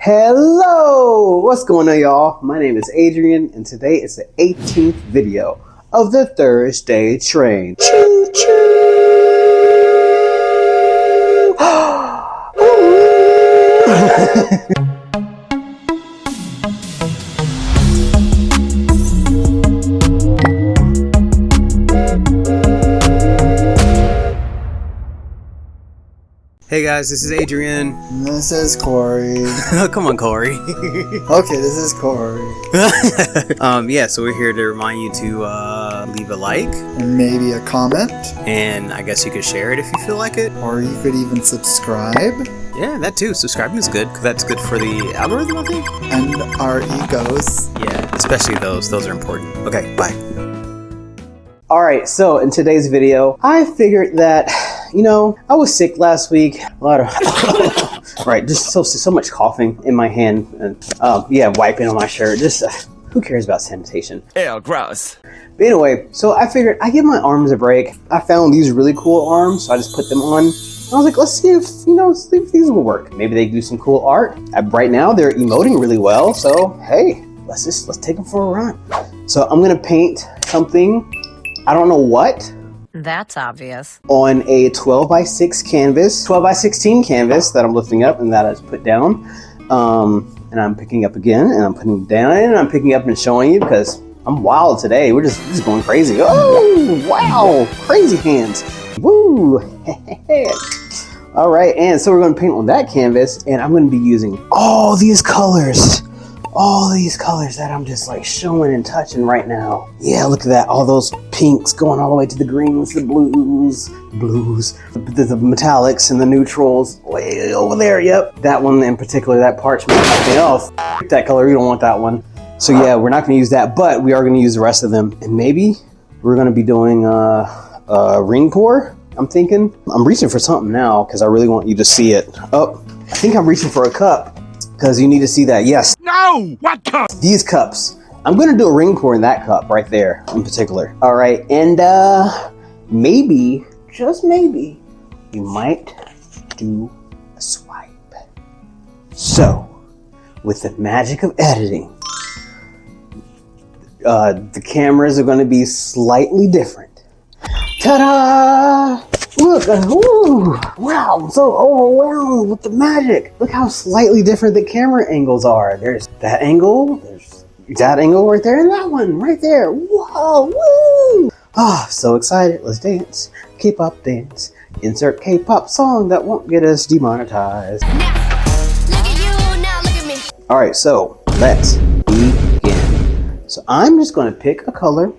Hello! What's going on, y'all? My name is Adrian, and today is the 18th video of the Thursday train. Choo choo! Hey guys, this is Adrian. This is Corey. Come on, Corey. Okay, this is Corey. Yeah, so we're here to remind you to leave a like. And maybe a comment. And I guess you could share it if you feel like it. Or you could even subscribe. Yeah, that too. Subscribing is good, because that's good for the algorithm, I think. And our egos. Yeah, especially those. Those are important. Okay, bye. Alright, so in today's video, I figured that, you know, I was sick last week. A lot of, right, just so much coughing in my hand. And, yeah, wiping on my shirt. Just, who cares about sanitation? Ew, gross. But anyway, so I figured I'd give my arms a break. I found these really cool arms, so I just put them on. I was like, let's see if, you know, see if these will work. Maybe they do some cool art. Right now, they're emoting really well, so hey, let's take them for a run. So I'm gonna paint something, I don't know what. That's obvious. On a 12x6 canvas, 12x16 canvas that I'm lifting up and that I just put down. And I'm picking up again, and I'm putting down, and I'm picking up and showing you because I'm wild today. We're just going crazy. Oh, wow, crazy hands. Woo. All right, and so we're going to paint on that canvas, and I'm going to be using all these colors that I'm just like showing and touching right now. Yeah, look at that. All those pinks going all the way to the greens, the blues, the metallics and the neutrals way over there. Yep. That one in particular, that parchment. Oh, that color. We don't want that one. So yeah, we're not going to use that, but we are going to use the rest of them. And maybe we're going to be doing a ring pour. I'm thinking. I'm reaching for something now because I really want you to see it. Oh, I think I'm reaching for a cup. Because you need to see that. Yes. No! What cup? These cups. I'm going to do a ring pour in that cup right there in particular. All right. And maybe, just maybe, you might do a swipe. So, with the magic of editing, the cameras are going to be slightly different. Ta-da! Look, ooh, wow, I'm so overwhelmed with the magic. Look how slightly different the camera angles are. There's that angle, there's that angle right there, and that one right there. Whoa, woo! Ah, so excited. Let's dance. K-pop dance. Insert K-pop song that won't get us demonetized. Now, look at you, now look at me. All right, so let's begin. So I'm just going to pick a color.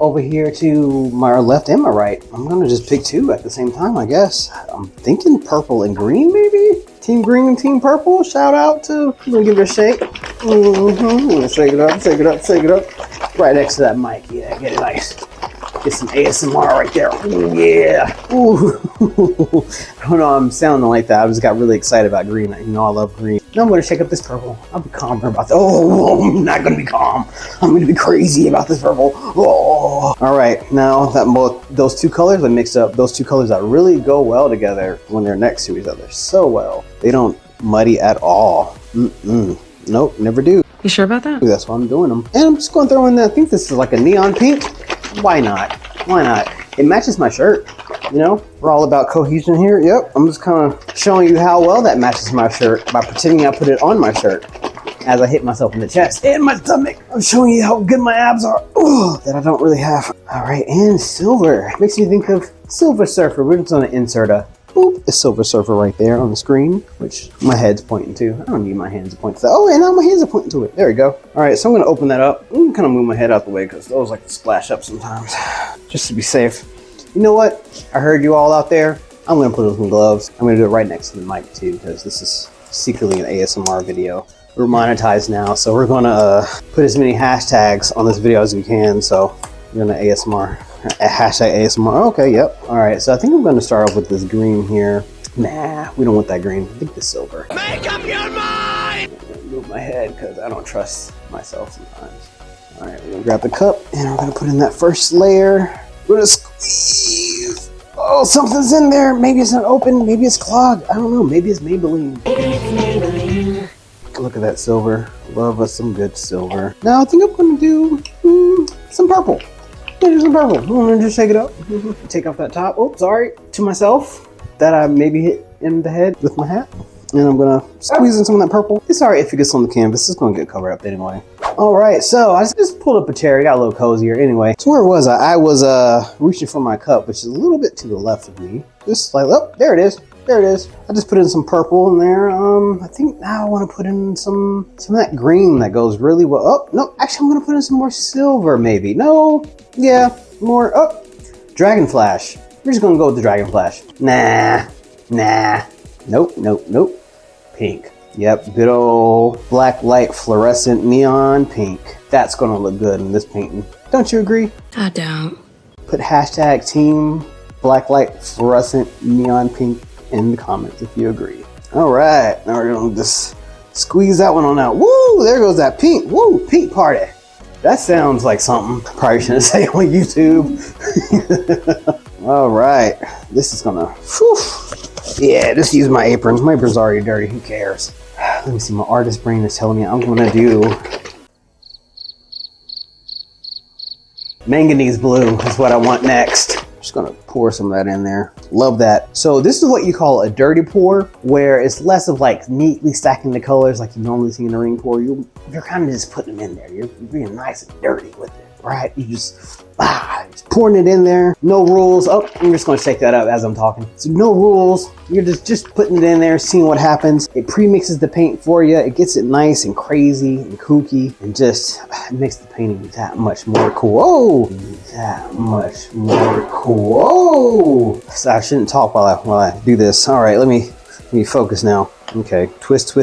Over here to my left and my right. I'm gonna just pick two at the same time, I guess. I'm thinking purple and green, maybe? Team green and team purple. Shout out to, I'm gonna give it a shake. I'm gonna shake it up, shake it up, shake it up. Right next to that mic, yeah, get it nice. Get some ASMR right there. Ooh, yeah. Ooh. I don't know, I'm sounding like that. I just got really excited about green. You know, I love green. Now I'm going to shake up this purple. I'll be calmer about that. Oh, I'm not going to be calm. I'm going to be crazy about this purple. Oh. All right, now that those two colors are mixed up, those two colors that really go well together when they're next to each other so well. They don't muddy at all. Nope, never do. You sure about that? That's why I'm doing them. And I'm just going to throw in that. I think this is like a neon pink. Why not? Why not? It matches my shirt. You know, we're all about cohesion here. Yep, I'm just kind of showing you how well that matches my shirt by pretending I put it on my shirt as I hit myself in the chest and my stomach. I'm showing you how good my abs are. Ugh, that I don't really have. All right, and silver. Makes me think of Silver Surfer. We're just going to insert a Silver Surfer right there on the screen, which my head's pointing to. I don't need my hands to point to that. Oh, and now my hands are pointing to it. There we go. All right, so I'm going to open that up. I'm going to kind of move my head out the way because those like to splash up sometimes, just to be safe. You know what? I heard you all out there. I'm going to put on some gloves. I'm going to do it right next to the mic too because this is secretly an ASMR video. We're monetized now, so we're going to put as many hashtags on this video as we can. So we're going to ASMR. Hashtag ASMR. Okay, yep. All right, so I think I'm going to start off with this green here. Nah, we don't want that green. I think the silver. Make up your mind! I'm going to move my head because I don't trust myself sometimes. All right, we're going to grab the cup and we're going to put in that first layer. We're going to squeeze. Oh, something's in there. Maybe it's not open. Maybe it's clogged. I don't know. Maybe it's Maybelline. Look at that silver. Love us some good silver. Now I think I'm gonna do some purple. Yeah, some purple. I'm gonna just shake it up. Take off that top. Oh, sorry to myself that I maybe hit in the head with my hat. And I'm gonna squeeze in some of that purple. It's alright if it gets on the canvas. It's gonna get covered up anyway. Alright, so I just pulled up a chair. Got a little cozier. Anyway, so where was I? I was reaching for my cup, which is a little bit to the left of me. Just slightly. Oh, there it is. There it is. I just put in some purple in there. I think now I want to put in some of that green that goes really well. Oh, no, actually I'm going to put in some more silver maybe. No, yeah, more. Oh, Dragon Flash. We're just going to go with the Dragon Flash. Nah. Nope. Pink. Yep, good old black light fluorescent neon pink. That's going to look good in this painting. Don't you agree? I don't. Put hashtag team black light fluorescent neon pink in the comments if you agree. All right, now we're gonna just squeeze that one on out. Woo, there goes that pink. Woo, pink party. That sounds like something I probably shouldn't say on YouTube. All right, this is gonna, whew. Yeah, just use my apron. My apron's already dirty, who cares? Let me see, my artist brain is telling me I'm gonna do manganese blue is what I want next. Just gonna pour some of that in there. Love that. So this is what you call a dirty pour, where it's less of like neatly stacking the colors like you normally see in a ring pour. You're kind of just putting them in there. You're being nice and dirty with it, right? You just pouring it in there. No rules. Oh, I'm just gonna shake that up as I'm talking. So no rules. You're just putting it in there, seeing what happens. It pre-mixes the paint for you. It gets it nice and crazy and kooky, and just makes the painting that much more cool. Oh, that much more cool. Oh, so I shouldn't talk while I do this. All right, let me focus now. Okay, twist.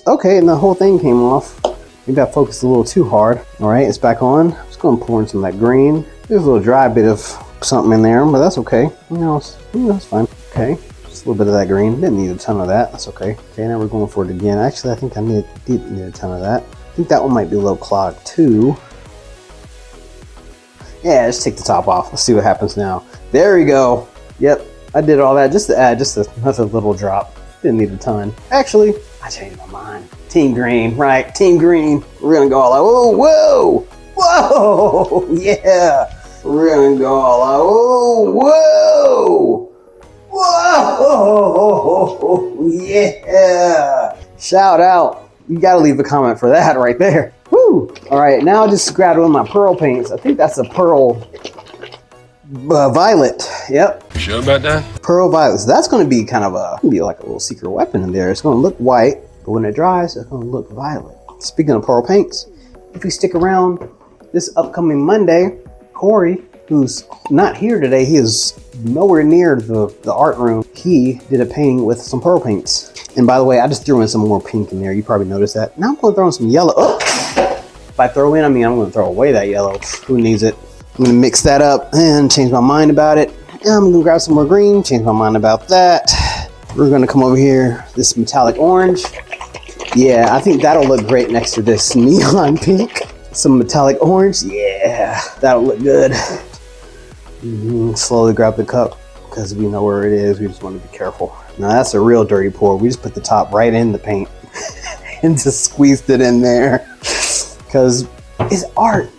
Okay, and the whole thing came off. Maybe I focused a little too hard. All right, it's back on. I'm just gonna pour in some of that green. There's a little dry bit of something in there, but that's okay. It's fine. Okay, just a little bit of that green. Didn't need a ton of that. That's okay. Okay, now we're going for it again. Actually, I think I did need a ton of that. I think that one might be a little clogged too. Yeah, just take the top off. Let's see what happens now. There we go. Yep, I did all that just to add just another little drop. Didn't need a ton. Actually, I changed my mind. Team green, right? Team green. We're gonna go all out. Whoa, yeah. We're gonna go all out. Whoa, yeah. Shout out. You gotta leave a comment for that right there. Woo. All right, now I just grabbed one of my pearl paints. I think that's a pearl violet. Yep. You sure about that? Pearl violet. So that's going to be kind of like a little secret weapon in there. It's going to look white, but when it dries, it's going to look violet. Speaking of pearl paints, if you stick around this upcoming Monday, Corey, who's not here today, he is nowhere near the art room. He did a painting with some pearl paints. And by the way, I just threw in some more pink in there. You probably noticed that. Now I'm going to throw in some yellow. Oh! If I throw in, I mean, I'm going to throw away that yellow. Who needs it? I'm going to mix that up and change my mind about it. And I'm going to grab some more green, change my mind about that. We're going to come over here, this metallic orange. Yeah, I think that'll look great next to this neon pink. Some metallic orange. Yeah, that'll look good. Slowly grab the cup because we know where it is. We just want to be careful. Now that's a real dirty pour. We just put the top right in the paint and just squeezed it in there. Because it's art.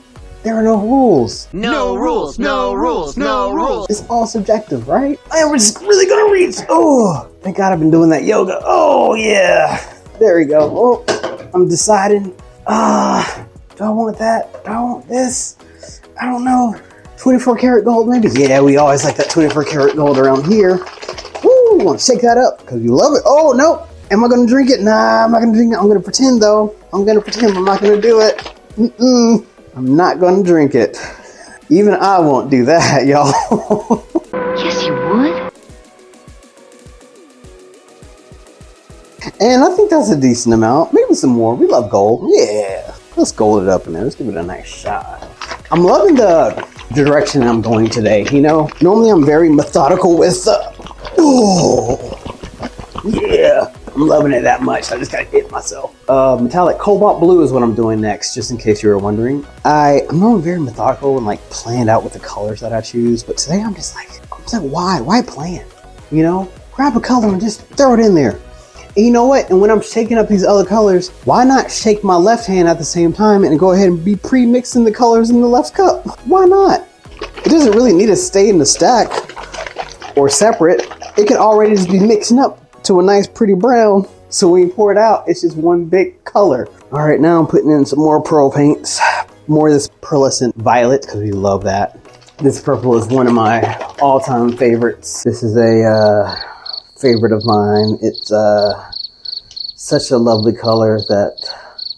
There are no rules. No rules. It's all subjective, right? And we're just really gonna reach. Oh, thank God I've been doing that yoga. Oh, yeah. There we go. Oh, I'm deciding. Do I want that? Do I want this? I don't know. 24 karat gold, maybe? Yeah, we always like that 24 karat gold around here. Woo, want to shake that up because you love it. Oh, no. Am I going to drink it? Nah, I'm not going to drink it. I'm going to pretend, though. I'm going to pretend I'm not going to do it. I'm not going to drink it. Even I won't do that, y'all. Yes, you would. And I think that's a decent amount. Maybe some more. We love gold. Yeah. Let's gold it up in there. Let's give it a nice shot. I'm loving the direction I'm going today. You know, normally I'm very methodical with yeah. I'm loving it that much. I just gotta hit myself. Metallic cobalt blue is what I'm doing next, just in case you were wondering. I'm normally very methodical and like planned out with the colors that I choose, but today I'm just like, why plan? You know, grab a color and just throw it in there. And you know what? And when I'm shaking up these other colors, why not shake my left hand at the same time and go ahead and be pre-mixing the colors in the left cup? Why not? It doesn't really need to stay in the stack or separate. It can already just be mixing up to a nice pretty brown. So when you pour it out, it's just one big color. All right, now I'm putting in some more pearl paints. More of this pearlescent violet, because we love that. This purple is one of my all-time favorites. This is a favorite of mine. It's such a lovely color that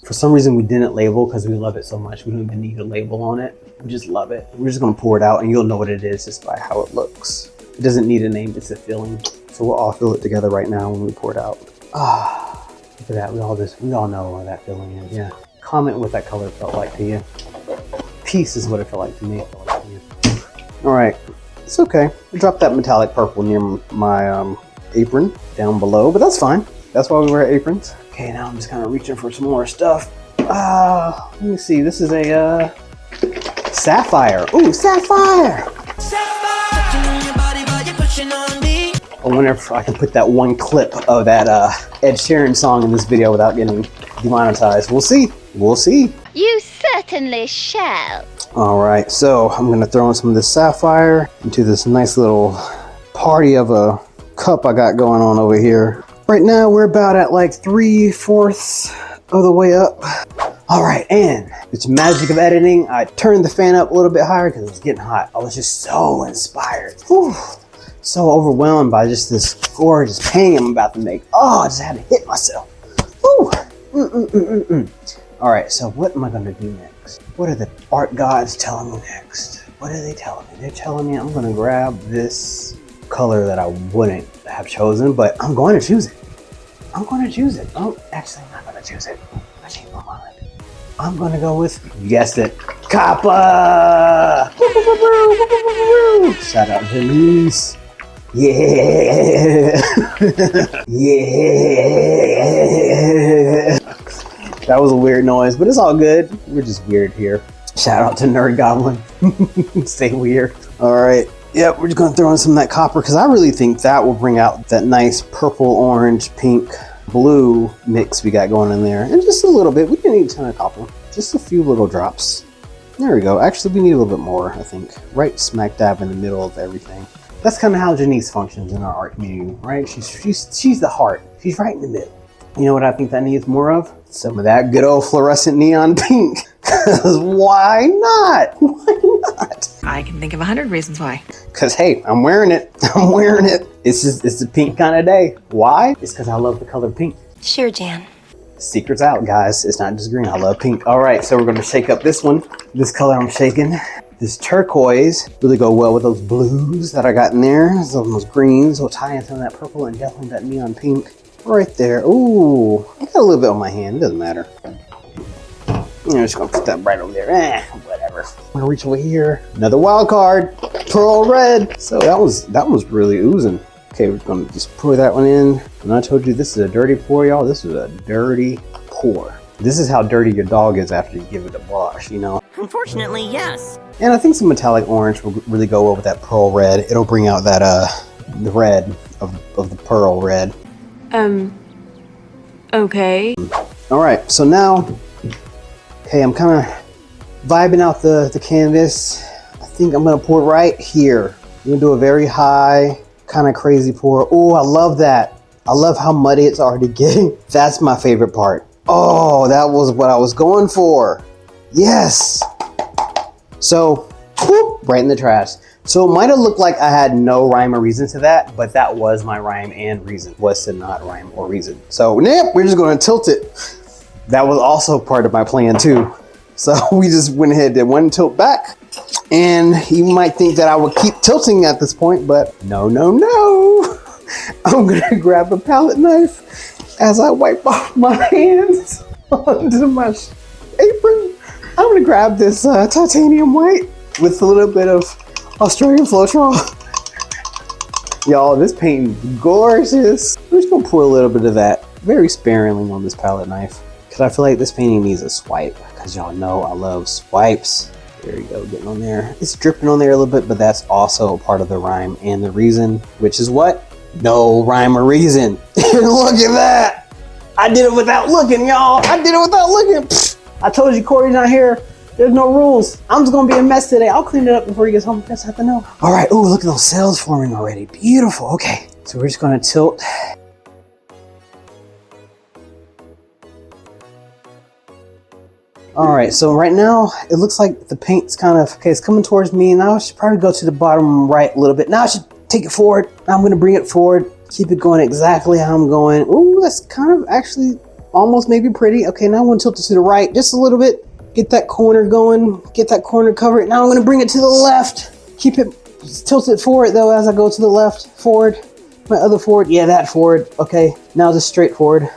for some reason we didn't label because we love it so much. We don't even need a label on it. We just love it. We're just gonna pour it out and you'll know what it is just by how it looks. It doesn't need a name, it's a feeling. So we'll all feel it together right now when we pour it out. Ah, look at that, we all know what that feeling is, yeah. Comment what that color felt like to you. Peace is what it felt like to me. All right, it's okay. I dropped that metallic purple near my apron down below, but that's fine. That's why we wear aprons. Okay, now I'm just kind of reaching for some more stuff. Let me see, this is a sapphire. Ooh, sapphire! I wonder if I can put that one clip of that Ed Sheeran song in this video without getting demonetized. We'll see. We'll see. You certainly shall. All right, so I'm gonna throw in some of this sapphire into this nice little party of a cup I got going on over here. Right now we're about at like 3/4 of the way up. All right, and it's magic of editing. I turned the fan up a little bit higher because it was getting hot. I was just so inspired. Whew. So overwhelmed by just this gorgeous painting I'm about to make. Oh, I just had to hit myself. Whew. All right, so what am I gonna do next? What are the art gods telling me next? What are they telling me? They're telling me I'm gonna grab this color that I wouldn't have chosen, but I'm going to choose it. I'm going to choose it. Oh, actually, I'm not going to choose it. I changed my mind. I'm going to go with, you guessed it, copper! Shout out to Elise. Yeah! Yeah! That was a weird noise, but it's all good. We're just weird here. Shout out to Nerd Goblin. Stay weird. All right. Yep, we're just gonna throw in some of that copper because I really think that will bring out that nice purple, orange, pink, blue mix we got going in there. And just a little bit. We didn't need a ton of copper. Just a few little drops. There we go. Actually, we need a little bit more, I think. Right smack dab in the middle of everything. That's kind of how Janice functions in our art community, right? She's the heart. She's right in the middle. You know what I think that needs more of? Some of that good old fluorescent neon pink. Because why not? Why not? I can think of 100 reasons why. Because hey, I'm wearing it. I'm wearing it. It's a pink kind of day. Why? It's because I love the color pink. Sure, Jan. Secret's out, guys. It's not just green. I love pink. All right, so we're going to shake up this one. This color I'm shaking. This turquoise really go well with those blues that I got in there. Some of those greens will tie in some of that purple and definitely that neon pink. Right there. Ooh, I got a little bit on my hand. It doesn't matter. I'm just gonna put that right over there. Whatever. I'm gonna reach over here. Another wild card. Pearl red. So that was really oozing. Okay, we're gonna just pour that one in. And I told you this is a dirty pour, y'all. This is a dirty pour. This is how dirty your dog is after you give it a wash, you know? Unfortunately, yes. And I think some metallic orange will really go well with that pearl red. It'll bring out that the red of the pearl red. Okay. All right, so now, okay, I'm kind of vibing out the canvas. I think I'm gonna pour right here. I'm gonna do a very high, kind of crazy pour. Oh, I love that. I love how muddy it's already getting. That's my favorite part. Oh, that was what I was going for. Yes. So, whoop, right in the trash. So it might have looked like I had no rhyme or reason to that, but that was my rhyme and reason, was to not rhyme or reason. So, yep, we're just gonna tilt it. That was also part of my plan too. So we just went ahead and did one tilt back. And you might think that I would keep tilting at this point, but no, no, no. I'm gonna grab a palette knife as I wipe off my hands onto my apron. I'm gonna grab this titanium white with a little bit of Australian Floetrol. Y'all, this paint is gorgeous. I'm just gonna pour a little bit of that very sparingly on this palette knife because I feel like this painting needs a swipe because y'all know I love swipes. There you go, getting on there. It's dripping on there a little bit, but that's also part of the rhyme and the reason, which is what? No rhyme or reason. Look at that. I did it without looking, y'all. I did it without looking. Pfft. I told you Corey's not here. There's no rules. I'm just gonna be a mess today. I'll clean it up before he gets home. That's have to know. All right, ooh, look at those cells forming already. Beautiful, okay. So we're just gonna tilt. All right, so right now it looks like the paint's kind of, okay, it's coming towards me. Now I should probably go to the bottom right a little bit. Now I should take it forward. Now I'm gonna bring it forward. Keep it going exactly how I'm going. Ooh, that's kind of actually almost maybe pretty. Okay, now I'm gonna tilt it to the right just a little bit. Get that corner going, get that corner covered. Now I'm gonna bring it to the left. Keep it, tilt it forward though as I go to the left, forward. My other forward, yeah, that forward. Okay, now just straight forward.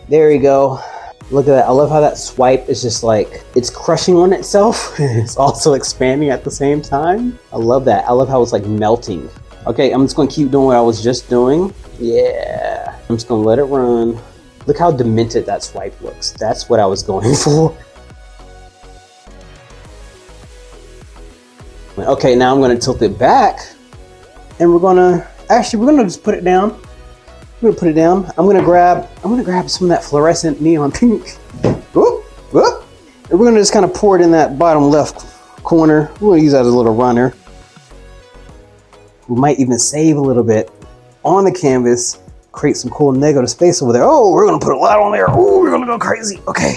There you go. Look at that, I love how that swipe is just like, it's crushing on itself. It's also expanding at the same time. I love that, I love how it's like melting. Okay, I'm just gonna keep doing what I was just doing. Yeah, I'm just gonna let it run. Look how demented that swipe looks. That's what I was going for. Okay, now I'm gonna tilt it back and we're gonna just put it down. I'm gonna put it down. I'm gonna grab some of that fluorescent neon pink. Whoop, whoop. And we're gonna just kind of pour it in that bottom left corner. We're gonna use that as a little runner. We might even save a little bit on the canvas, create some cool negative space over there. Oh, we're gonna put a lot on there. Oh, we're gonna go crazy. Okay.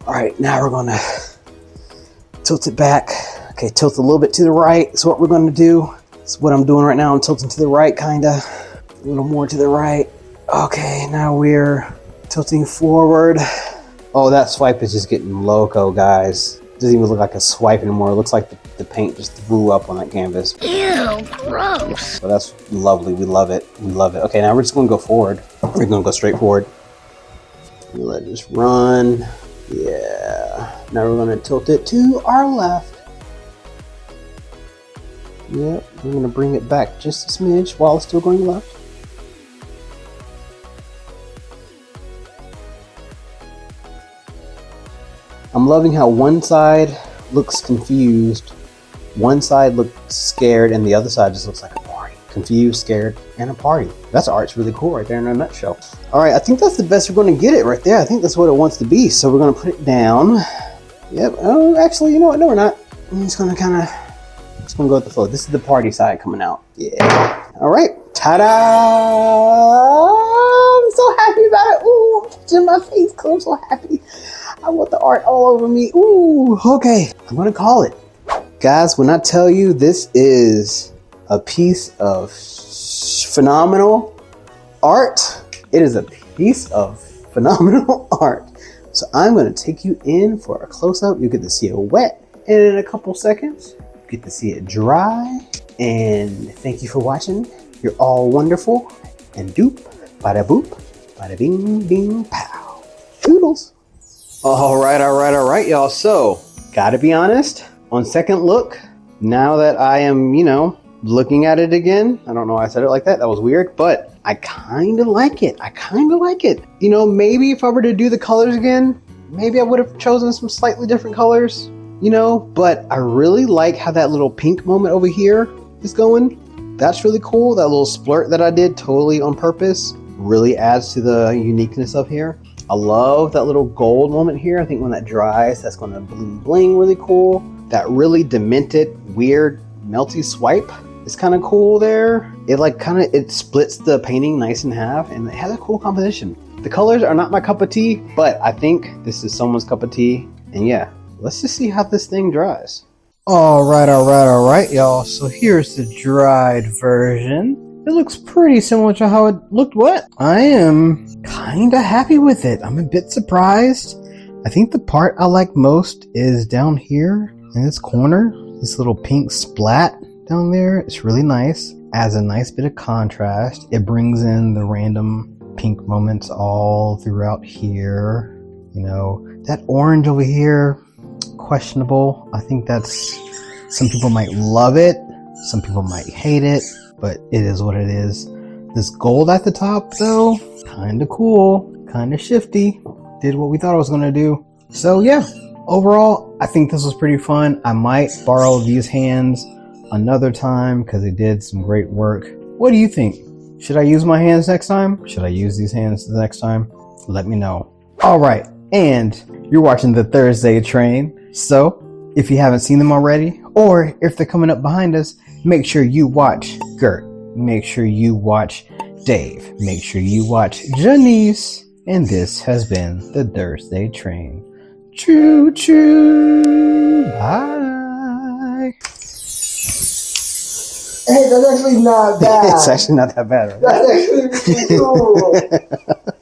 All right, now we're gonna tilt it back. Okay, tilt a little bit to the right. So what we're gonna do, is what I'm doing right now, I'm tilting to the right, kinda. A little more to the right. Okay, now we're tilting forward. Oh, that swipe is just getting loco, guys. It doesn't even look like a swipe anymore. It looks like the paint just threw up on that canvas. Ew, gross. So that's lovely, we love it, we love it. Okay, now we're just gonna go forward. We're gonna go straight forward. Let it just run. Yeah, now we're gonna tilt it to our left. Yep, we're gonna bring it back just a smidge while it's still going left. I'm loving how one side looks confused, one side looks scared, and the other side just looks like a party. Confused, scared, and a party. That's art's really cool right there in a nutshell. All right, I think that's the best we're gonna get it right there. I think that's what it wants to be. So we're gonna put it down. Yep, oh, actually, you know what, no we're not. I'm just gonna just gonna go with the flow. This is the party side coming out. Yeah. All right, ta-da! I'm so happy about it. Ooh, I'm touching my face because I'm so happy. I want the art all over me. Ooh, okay. I'm gonna call it. Guys, when I tell you this is a piece of phenomenal art, it is a piece of phenomenal art. So I'm gonna take you in for a close-up. You get to see it wet, and in a couple seconds, you get to see it dry. And thank you for watching. You're all wonderful. And doop, bada boop, bada bing, bing, pow. Toodles. All right, y'all. So, gotta be honest, on second look, now that I am, looking at it again, I don't know why I said it like that. That was weird, but I kind of like it. Maybe if I were to do the colors again, maybe I would have chosen some slightly different colors, but I really like how that little pink moment over here is going. That's really cool. That little splurt that I did totally on purpose really adds to the uniqueness of here. I love that little gold moment here. I think when that dries, that's going to bling bling really cool. That really demented, weird, melty swipe is kind of cool there. It splits the painting nice in half, and it has a cool composition. The colors are not my cup of tea, but I think this is someone's cup of tea. And yeah, let's just see how this thing dries. All right, y'all. So here's the dried version. It looks pretty similar to how it looked wet. I am kind of happy with it. I'm a bit surprised. I think the part I like most is down here in this corner. This little pink splat down there. It's really nice. Adds a nice bit of contrast. It brings in the random pink moments all throughout here. That orange over here, questionable. I think some people might love it. Some people might hate it. But it is what it is. This gold at the top, though, kind of cool, kind of shifty. Did what we thought it was going to do. So yeah, overall, I think this was pretty fun. I might borrow these hands another time because they did some great work. What do you think? Should I use my hands next time? Should I use these hands the next time? Let me know. All right, and you're watching the Thursday train. So if you haven't seen them already, or if they're coming up behind us, make sure you watch Gert. Make sure you watch Dave. Make sure you watch Janice. And this has been the Thursday train. Choo choo. Bye. Hey, that's actually not bad. It's actually not that bad, right? That's actually really cool.